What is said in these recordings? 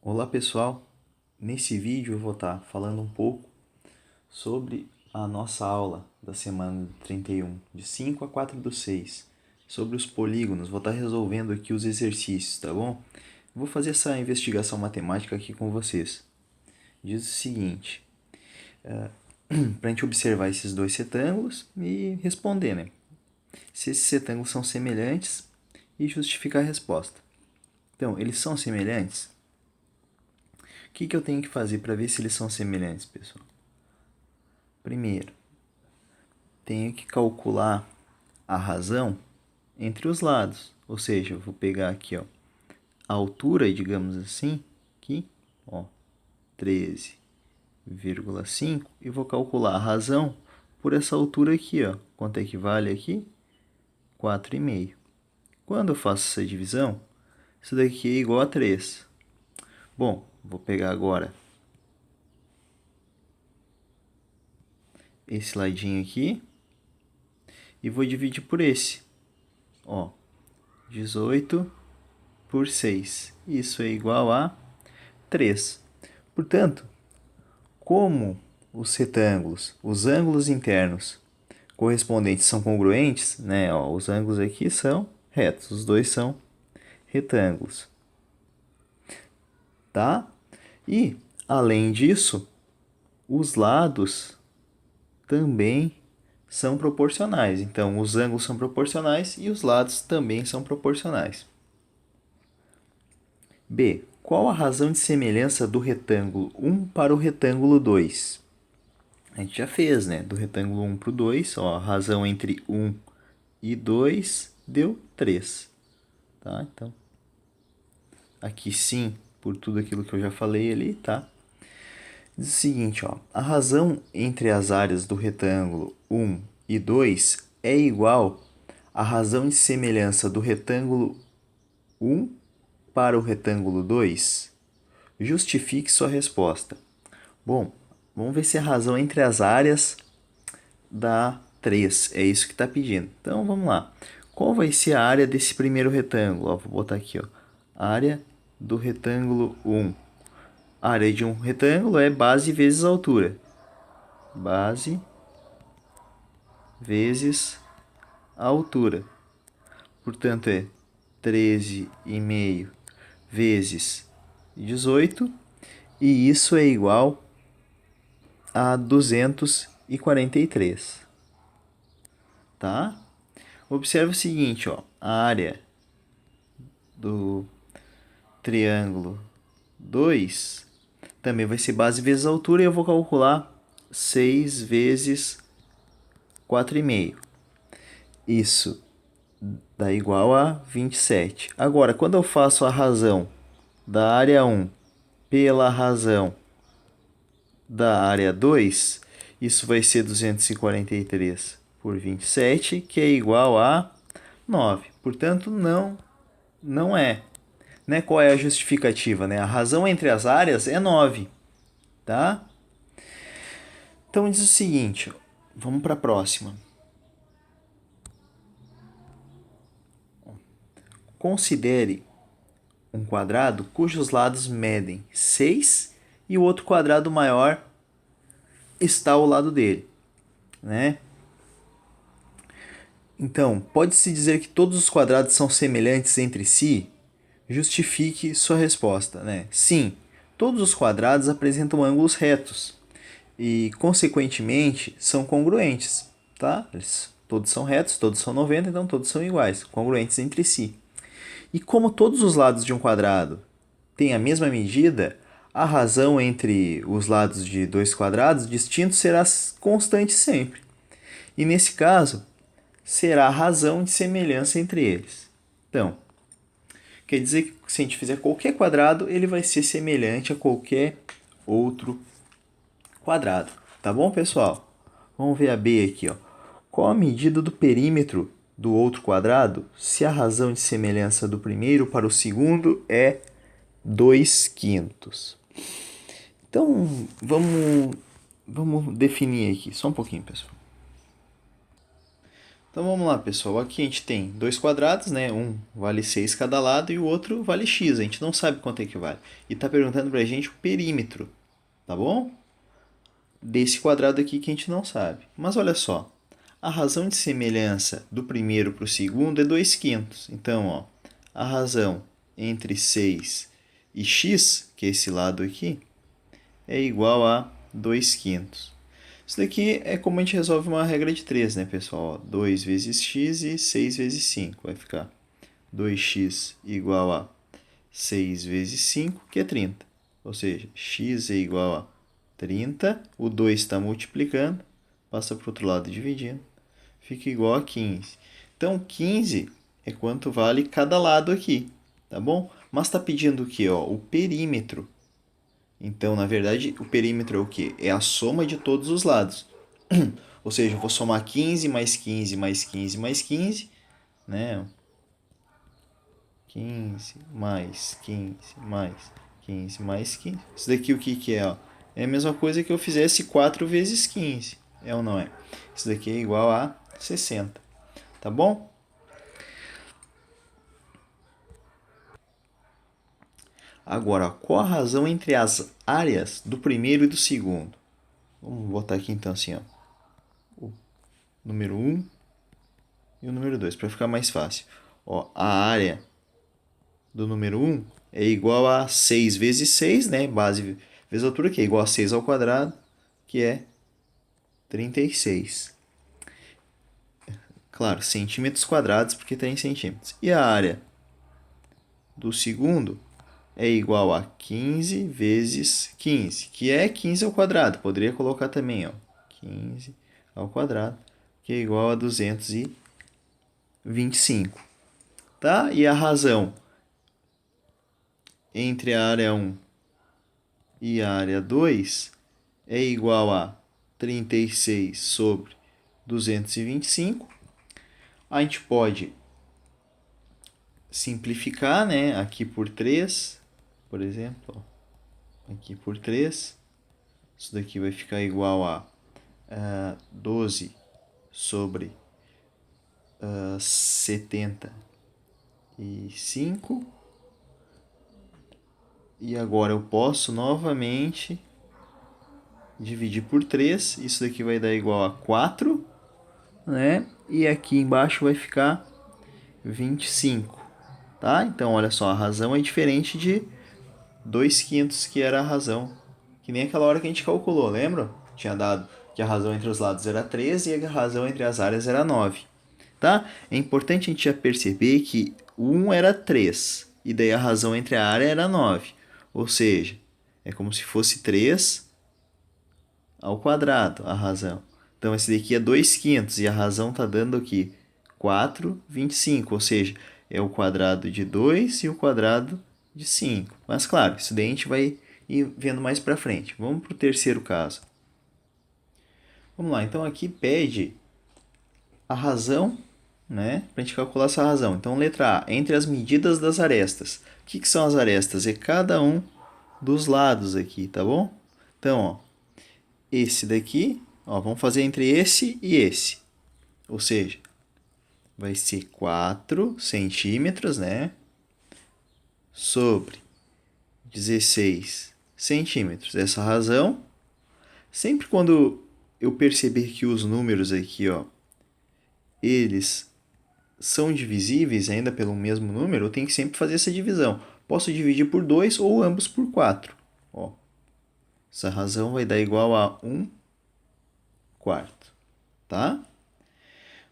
Olá pessoal, nesse vídeo eu vou estar falando um pouco sobre a nossa aula da semana 31, de 5 a 4/6, sobre os polígonos. Vou estar resolvendo aqui os exercícios, tá bom? Vou fazer essa investigação matemática aqui com vocês. Diz o seguinte, para a gente observar esses dois retângulos e responder, né? Se esses retângulos são semelhantes e justificar a resposta. Então, eles são semelhantes? O que eu tenho que fazer para ver se eles são semelhantes, pessoal? Primeiro, tenho que calcular a razão entre os lados. Ou seja, eu vou pegar aqui, ó, a altura, digamos assim, aqui, ó, 13,5, e vou calcular a razão por essa altura aqui, ó. Quanto é que vale aqui? 4,5. Quando eu faço essa divisão, isso daqui é igual a 3. Bom, vou pegar agora esse ladinho aqui e vou dividir por esse. Ó, 18 por 6. Isso é igual a 3. Portanto, como os retângulos, os ângulos internos correspondentes são congruentes, né? Ó, os ângulos aqui são retos, os dois são retângulos. Tá? E, além disso, os lados também são proporcionais. Então, os ângulos são proporcionais e os lados também são proporcionais. B. Qual a razão de semelhança do retângulo 1 para o retângulo 2? A gente já fez, né? Do retângulo 1 para o 2, ó, a razão entre 1 e 2 deu 3. Tá? Então, aqui sim, por tudo aquilo que eu já falei ali, tá? Diz o seguinte, ó, a razão entre as áreas do retângulo 1 e 2 é igual à razão de semelhança do retângulo 1 para o retângulo 2? Justifique sua resposta. Bom, vamos ver se a razão entre as áreas dá 3. É isso que está pedindo. Então, vamos lá. Qual vai ser a área desse primeiro retângulo? Ó, vou botar aqui, ó, área do retângulo 1. A área de um retângulo é base vezes altura. Base vezes a altura. Portanto, é 13,5 vezes 18. E isso é igual a 243. Tá? Observe o seguinte, ó, a área do triângulo 2 também vai ser base vezes a altura e eu vou calcular 6 vezes 4,5. Isso dá igual a 27. Agora, quando eu faço a razão da área 1 pela razão da área 2, isso vai ser 243 por 27, que é igual a 9. Portanto, não é. Né? Qual é a justificativa? Né? A razão entre as áreas é 9. Tá? Então, diz o seguinte, vamos para a próxima. Considere um quadrado cujos lados medem 6 e o outro quadrado maior está ao lado dele, né? Então, pode-se dizer que todos os quadrados são semelhantes entre si? Justifique sua resposta, né? Sim, todos os quadrados apresentam ângulos retos e, consequentemente, são congruentes, tá? Eles todos são retos, todos são 90, então todos são iguais, congruentes entre si. E como todos os lados de um quadrado têm a mesma medida, a razão entre os lados de dois quadrados distintos será constante sempre. E nesse caso, será a razão de semelhança entre eles. Então, quer dizer que se a gente fizer qualquer quadrado, ele vai ser semelhante a qualquer outro quadrado. Tá bom, pessoal? Vamos ver a B aqui, ó. Qual a medida do perímetro do outro quadrado se a razão de semelhança do primeiro para o segundo é 2/5? Então, vamos definir aqui, só um pouquinho, pessoal. Então vamos lá, pessoal. Aqui a gente tem dois quadrados, né? Um vale 6 cada lado e o outro vale x. A gente não sabe quanto é que vale. E está perguntando para a gente o perímetro, tá bom? Desse quadrado aqui que a gente não sabe. Mas olha só, a razão de semelhança do primeiro para o segundo é 2 quintos. Então, ó, a razão entre 6 e x, que é esse lado aqui, é igual a 2 quintos. Isso daqui é como a gente resolve uma regra de 3, né, pessoal? 2 vezes x e 6 vezes 5. Vai ficar 2x igual a 6 vezes 5, que é 30. Ou seja, x é igual a 30. O 2 está multiplicando, passa para o outro lado dividindo, fica igual a 15. Então, 15 é quanto vale cada lado aqui, tá bom? Mas está pedindo o quê? Ó, o perímetro. Então, na verdade, o perímetro é o quê? É a soma de todos os lados. Ou seja, eu vou somar 15 mais 15 mais 15 mais 15, né? 15 mais 15 mais 15 mais 15. Isso daqui o que que é? Ó? É a mesma coisa que eu fizesse 4 vezes 15. É ou não é? Isso daqui é igual a 60. Tá bom? Agora, qual a razão entre as áreas do primeiro e do segundo? Vamos botar aqui então assim, ó. O número 1 e o número 2, para ficar mais fácil. Ó, a área do número 1 é igual a 6 vezes 6, né? Base vezes altura, que é igual a 6 ao quadrado, que é 36. Claro, centímetros quadrados, porque está em centímetros. E a área do segundo é igual a 15 vezes 15, que é 15 ao quadrado. Poderia colocar também, ó, 15 ao quadrado, que é igual a 225. Tá? E a razão entre a área 1 e a área 2 é igual a 36 sobre 225. A gente pode simplificar, né? Aqui por 3, por exemplo. Ó. Aqui por 3. Isso daqui vai ficar igual a 12 sobre 75. E agora eu posso novamente dividir por 3. Isso daqui vai dar igual a 4, né? E aqui embaixo vai ficar 25, tá? Então, olha só, a razão é diferente de 2 quintos, que era a razão, que nem aquela hora que a gente calculou, lembra? Tinha dado que a razão entre os lados era 13 e a razão entre as áreas era 9, tá? É importante a gente já perceber que o 1 era 3, e daí a razão entre a área era 9. Ou seja, é como se fosse 3 ao quadrado a razão. Então, esse daqui é 2 quintos e a razão está dando aqui 4,25, ou seja, é o quadrado de 2 e o quadrado de 5. Mas, claro, isso daí a gente vai ir vendo mais para frente. Vamos para o terceiro caso. Vamos lá, então aqui pede a razão, né, para a gente calcular essa razão. Então, letra A, entre as medidas das arestas. O que são as arestas? É cada um dos lados aqui, tá bom? Então, ó, esse daqui, ó, vamos fazer entre esse e esse. Ou seja, vai ser 4 centímetros, né? Sobre 16 centímetros. Essa razão, sempre quando eu perceber que os números aqui, ó, eles são divisíveis ainda pelo mesmo número, eu tenho que sempre fazer essa divisão. Posso dividir por 2 ou ambos por 4. Ó, essa razão vai dar igual a 1 quarto, tá?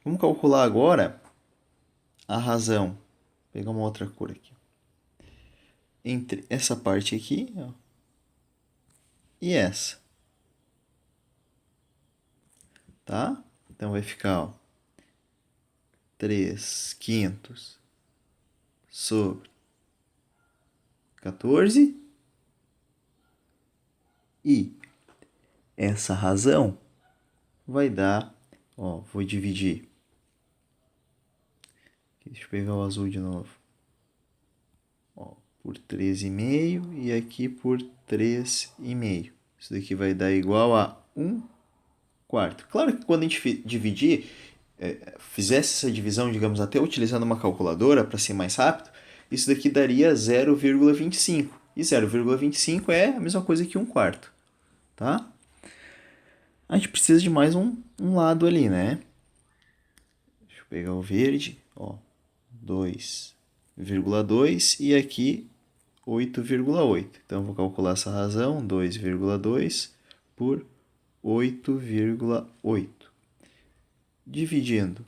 Vamos calcular agora a razão. Vou pegar uma outra cor aqui. Entre essa parte aqui, ó, e essa, tá? Então vai ficar, ó, 3 quintos sobre 14. E essa razão vai dar, ó, vou dividir. Deixa eu pegar o azul de novo. Ó, por 3,5 e aqui por 3,5. Isso daqui vai dar igual a 1 quarto. Claro que quando a gente dividir, fizesse essa divisão, digamos, até utilizando uma calculadora para ser mais rápido, isso daqui daria 0,25. E 0,25 é a mesma coisa que 1/4, tá? A gente precisa de mais um lado ali, né? Deixa eu pegar o verde, ó, 2,2 e aqui 8,8. Então, eu vou calcular essa razão, 2,2 por 8,8. Dividindo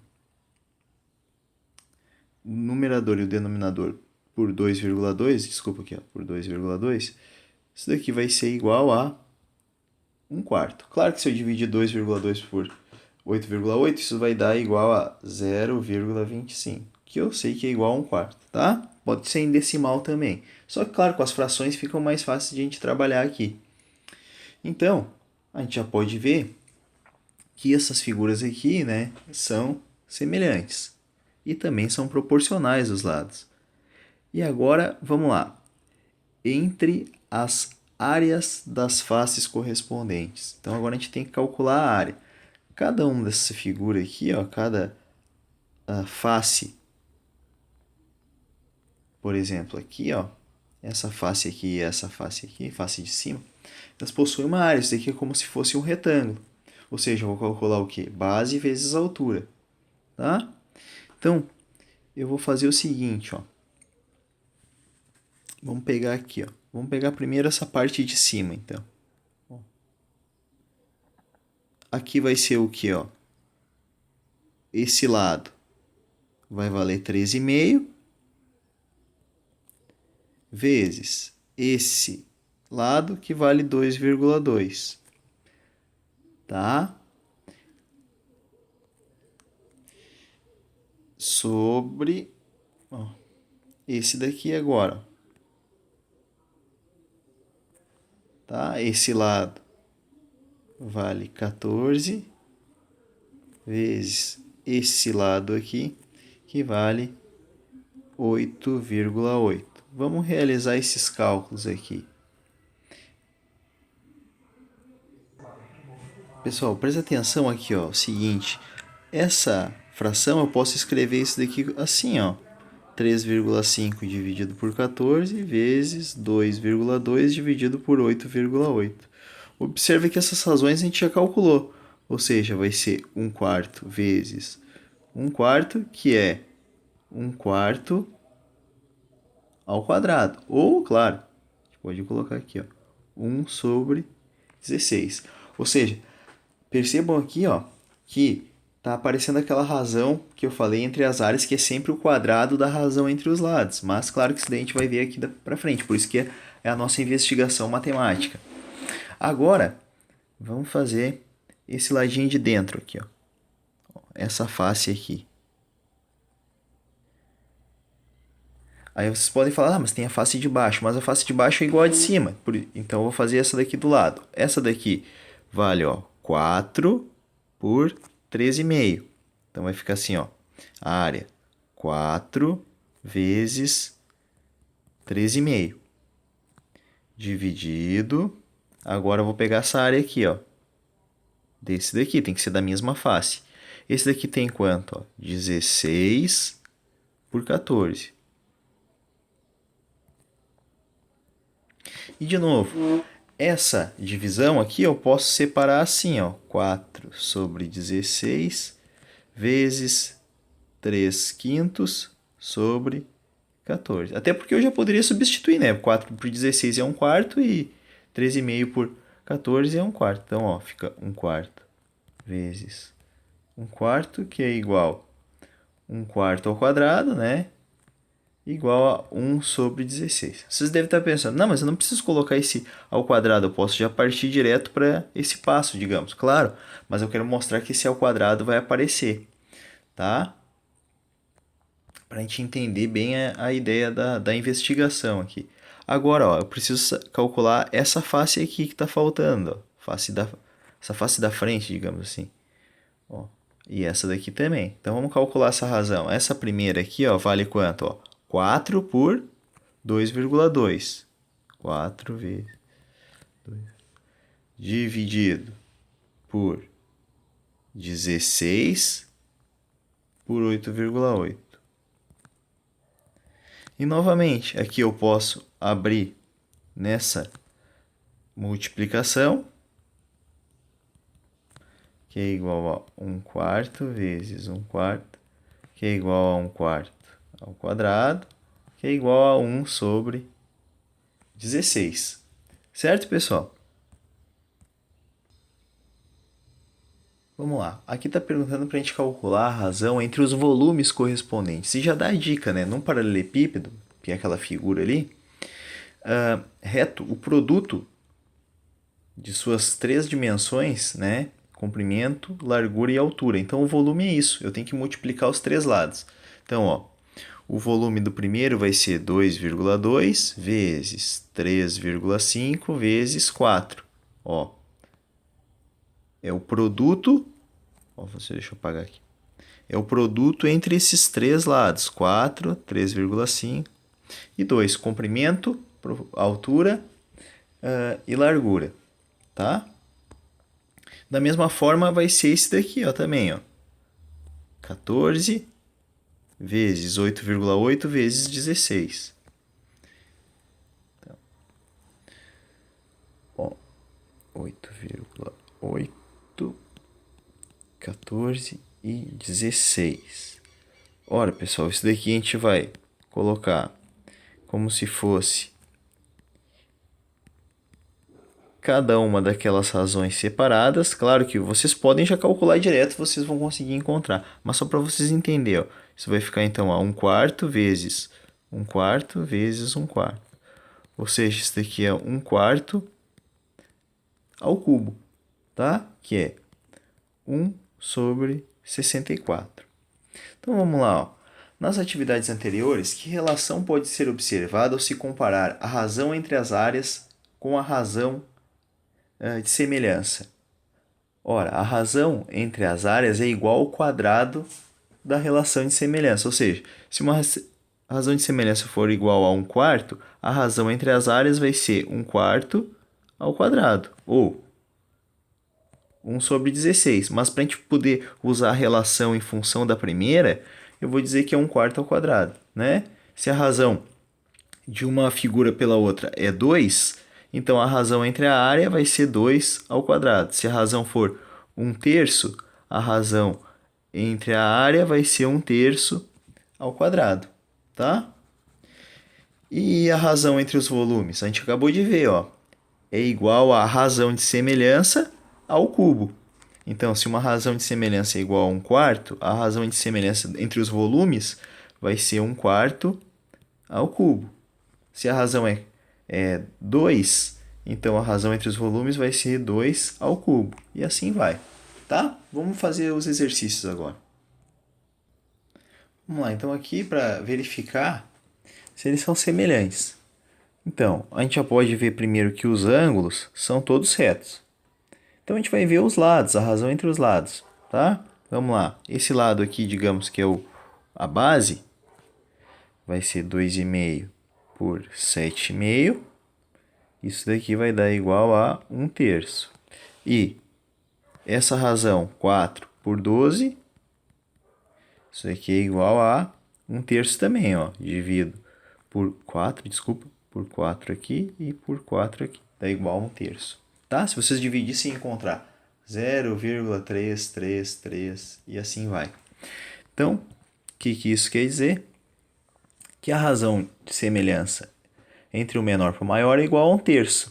o numerador e o denominador por 2,2, desculpa aqui, ó, por 2,2, isso daqui vai ser igual a 1/4. Claro que se eu dividir 2,2 por 8,8, isso vai dar igual a 0,25, que eu sei que é igual a 1/4, tá? Pode ser em decimal também. Só que, claro, com as frações ficam mais fáceis de a gente trabalhar aqui. Então, a gente já pode ver que essas figuras aqui, né, são semelhantes e também são proporcionais os lados. E agora, vamos lá. Entre as áreas das faces correspondentes. Então, agora a gente tem que calcular a área. Cada uma dessa figura aqui, ó, cada face, por exemplo, aqui, ó, essa face aqui e essa face aqui, face de cima, elas possuem uma área. Isso aqui é como se fosse um retângulo. Ou seja, eu vou calcular o quê? Base vezes altura, tá? Então, eu vou fazer o seguinte, ó. Vamos pegar aqui, ó. Vamos pegar primeiro essa parte de cima, então. Aqui vai ser o que, ó? Esse lado vai valer 13,5 vezes esse lado, que vale 2,2, tá? Sobre, ó, esse daqui agora, tá? Esse lado vale 14 vezes esse lado aqui, que vale 8,8. Vamos realizar esses cálculos aqui. Pessoal, presta atenção aqui, ó, o seguinte, essa fração eu posso escrever isso daqui assim, ó, 3,5 dividido por 14 vezes 2,2 dividido por 8,8. Observe que essas razões a gente já calculou, ou seja, vai ser 1/4 vezes 1/4, que é 1/4 ao quadrado. Ou, claro, a gente pode colocar aqui, ó, 1 sobre 16. Ou seja, percebam aqui, ó, que tá aparecendo aquela razão que eu falei entre as áreas, que é sempre o quadrado da razão entre os lados. Mas, claro que isso daí a gente vai ver aqui para frente, por isso que é a nossa investigação matemática. Agora, vamos fazer esse ladinho de dentro aqui, ó. Essa face aqui. Aí vocês podem falar, mas tem a face de baixo. Mas a face de baixo é igual a de cima. Então eu vou fazer essa daqui do lado. Essa daqui vale, ó, 4 por 13,5. Então vai ficar assim, ó. A área 4 vezes 13,5. Dividido. Agora eu vou pegar essa área aqui, ó. Desse daqui, tem que ser da mesma face. Esse daqui tem quanto? Ó? 16 por 14. E de novo, essa divisão aqui eu posso separar assim, ó, 4 sobre 16 vezes 3/5 sobre 14. Até porque eu já poderia substituir, né? 4 por 16 é 1/4 e 13,5 por 14 é 1/4. Então, ó, fica 1/4 vezes 1/4, que é igual 1/4 ao quadrado, né? Igual a 1 sobre 16. Vocês devem estar pensando, não, mas eu não preciso colocar esse ao quadrado, eu posso já partir direto para esse passo, digamos. Claro, mas eu quero mostrar que esse ao quadrado vai aparecer, tá? Para a gente entender bem a ideia da investigação aqui. Agora, ó, eu preciso calcular essa face aqui que está faltando, ó, essa face da frente, digamos assim. Ó, e essa daqui também. Então vamos calcular essa razão. Essa primeira aqui, ó, vale quanto? Ó, 4 por 2,2. 4 vezes 2 dividido por 16 por 8,8. E novamente, aqui eu posso abrir nessa multiplicação, que é igual a 1/4 vezes 1/4, que é igual a 1/4 ao quadrado, que é igual a 1 sobre 16. Certo, pessoal? Vamos lá. Aqui está perguntando para a gente calcular a razão entre os volumes correspondentes. E já dá a dica, né? Num paralelepípedo, que é aquela figura ali, reto, o produto de suas três dimensões, né? Comprimento, largura e altura. Então o volume é isso. Eu tenho que multiplicar os três lados. Então, ó, o volume do primeiro vai ser 2,2 vezes 3,5 vezes 4. Ó, é o produto. Ó, deixa eu apagar aqui. É o produto entre esses três lados. 4, 3,5 e 2. Comprimento, altura e largura. Tá? Da mesma forma vai ser esse daqui, ó, também, ó. 14 vezes 8,8 vezes 16. Então, ó, 8,8, 14 e 16. Ora, pessoal, isso daqui a gente vai colocar como se fosse cada uma daquelas razões separadas. Claro que vocês podem já calcular direto, vocês vão conseguir encontrar. Mas só para vocês entenderem, ó, isso vai ficar então a 1/4 vezes 1/4 vezes 1/4. Ou seja, isso daqui é 1/4 ao cubo, tá? Que é 1 sobre 64. Então vamos lá, ó. Nas atividades anteriores, que relação pode ser observada ao se comparar a razão entre as áreas com a razão de semelhança? Ora, a razão entre as áreas é igual ao quadrado da relação de semelhança. Ou seja, se uma razão de semelhança for igual a 1/4, a razão entre as áreas vai ser 1/4 ao quadrado, ou 1 sobre 16. Mas para a gente poder usar a relação em função da primeira, eu vou dizer que é 1/4 ao quadrado, né? Se a razão de uma figura pela outra é 2, então a razão entre a área vai ser 2 ao quadrado. Se a razão for 1/3, a razão entre a área vai ser 1/3 ao quadrado, tá? E a razão entre os volumes? A gente acabou de ver, ó. É igual a razão de semelhança ao cubo. Então, se uma razão de semelhança é igual a 1/4, a razão de semelhança entre os volumes vai ser 1/4 ao cubo. Se a razão é 2, então a razão entre os volumes vai ser 2 ao cubo. E assim vai, tá? Vamos fazer os exercícios agora. Vamos lá, então aqui para verificar se eles são semelhantes. Então, a gente já pode ver primeiro que os ângulos são todos retos. Então a gente vai ver os lados, a razão entre os lados, tá? Vamos lá. Esse lado aqui, digamos que é a base, vai ser 2,5 por 7,5. Isso daqui vai dar igual a 1/3. E essa razão, 4 por 12, isso aqui é igual a 1/3 também, ó. Divido por 4, desculpa, por 4 aqui e por 4 aqui. Dá igual a 1/3. Tá? Se vocês dividissem e encontrar 0,333 e assim vai. Então, o que isso quer dizer? Que a razão de semelhança entre o menor para o maior é igual a 1/3.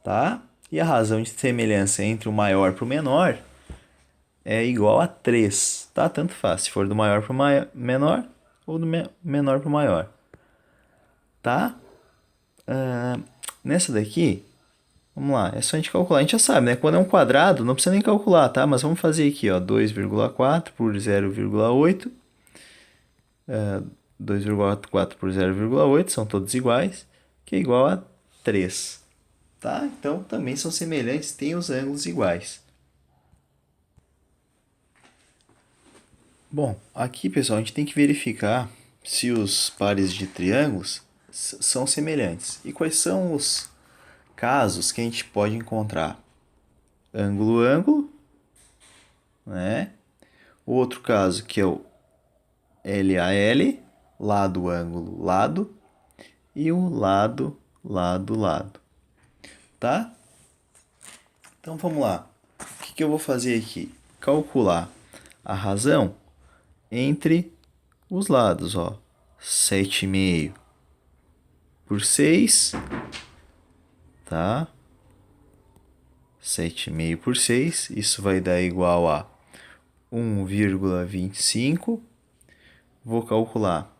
Tá? E a razão de semelhança entre o maior para o menor é igual a 3. Tá? Tanto faz, se for do maior para o menor ou do menor para o maior. Tá? Nessa daqui, vamos lá, é só a gente calcular. A gente já sabe, né? Quando é um quadrado, não precisa nem calcular, tá? Mas vamos fazer aqui, ó, 2,4 por 0,8. 2,4 por 0,8 são todos iguais, que é igual a 3. Tá? Então, também são semelhantes, têm os ângulos iguais. Bom, aqui, pessoal, a gente tem que verificar se os pares de triângulos são semelhantes. E quais são os casos que a gente pode encontrar? Ângulo, ângulo, né? O outro caso que é o LAL, lado, ângulo, lado, e o lado, lado, lado. Tá? Então vamos lá. O que eu vou fazer aqui? Calcular a razão entre os lados, ó. 7,5 por 6, tá? 7,5 por 6, isso vai dar igual a 1,25. Vou calcular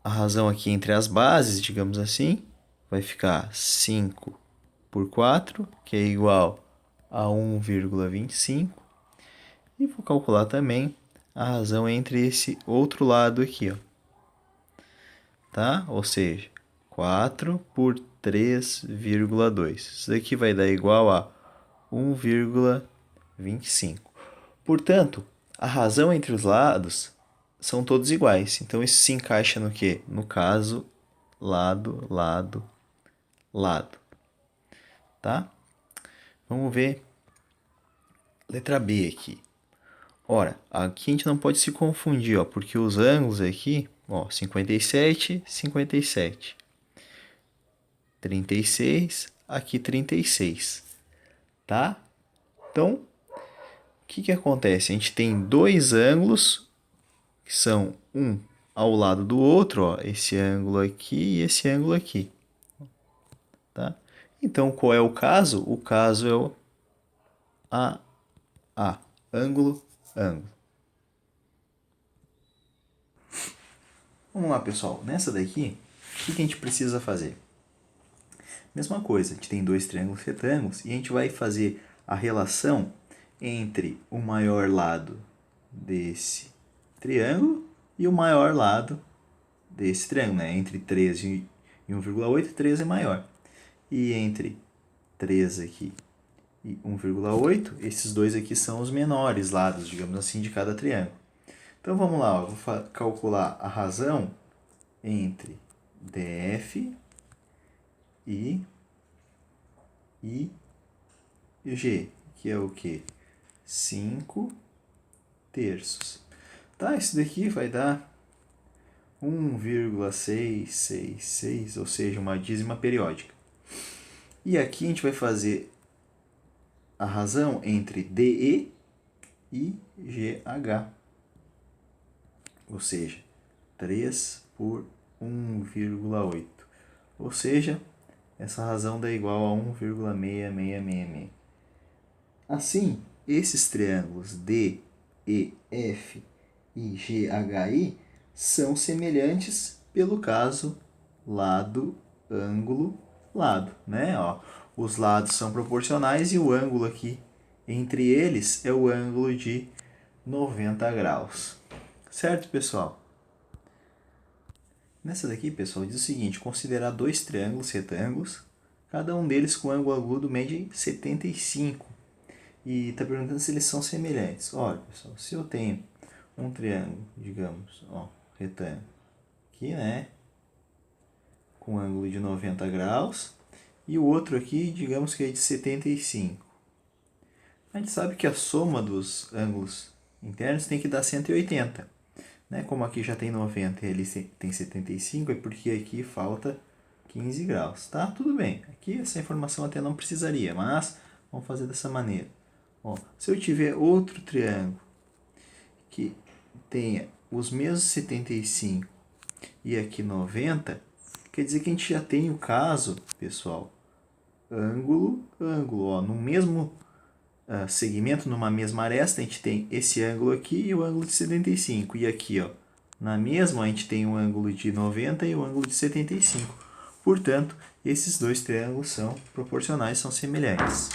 a razão aqui entre as bases, digamos assim. Vai ficar 5 por 4, que é igual a 1,25. E vou calcular também a razão entre esse outro lado aqui, ó. Tá? Ou seja, 4 por 3,2. Isso daqui vai dar igual a 1,25. Portanto, a razão entre os lados são todos iguais. Então, isso se encaixa no quê? No caso, lado, lado, lado. Tá? Vamos ver letra B aqui. Ora, aqui a gente não pode se confundir, ó, porque os ângulos aqui, ó, 57, 57. 36, aqui 36, tá? Então, o que acontece? A gente tem dois ângulos, que são um ao lado do outro, ó, esse ângulo aqui e esse ângulo aqui, tá? Então, qual é o caso? O caso é o AA, ângulo, ângulo. Vamos lá, pessoal. Nessa daqui, o que a gente precisa fazer? Mesma coisa, a gente tem dois triângulos retângulos e a gente vai fazer a relação entre o maior lado desse triângulo e o maior lado desse triângulo, né? Entre 13 e 1,8, 13 é maior. E entre 13 aqui e 1,8, esses dois aqui são os menores lados, digamos assim, de cada triângulo. Então vamos lá, eu vou calcular a razão entre DF e G, que é o que? 5 terços. Tá, isso daqui vai dar 1,666, ou seja, uma dízima periódica. E aqui a gente vai fazer a razão entre DE e GH, ou seja, 3 por 1,8. Ou seja, essa razão dá igual a 1,6666. Assim, esses triângulos D, E, F e GHI são semelhantes pelo caso lado, ângulo, lado, né? Ó, os lados são proporcionais e o ângulo aqui entre eles é o ângulo de 90 graus. Certo, pessoal? Nessa daqui, pessoal, diz o seguinte: considerar dois triângulos retângulos, cada um deles com ângulo agudo médio 75. E está perguntando se eles são semelhantes. Olha, pessoal, se eu tenho um triângulo, digamos, ó, retângulo, aqui, né, com ângulo de 90 graus, e o outro aqui, digamos que é de 75. A gente sabe que a soma dos ângulos internos tem que dar 180. Né? Como aqui já tem 90 e ali tem 75, é porque aqui falta 15 graus. Tá? Tudo bem. Aqui essa informação até não precisaria, mas vamos fazer dessa maneira. Ó, se eu tiver outro triângulo que tenha os mesmos 75 e aqui 90, quer dizer que a gente já tem o caso, pessoal, ângulo, ângulo. Ó, no mesmo segmento, numa mesma aresta, a gente tem esse ângulo aqui e o ângulo de 75. E aqui, ó, na mesma, a gente tem o ângulo de 90 e o ângulo de 75. Portanto, esses dois triângulos são proporcionais, são semelhantes.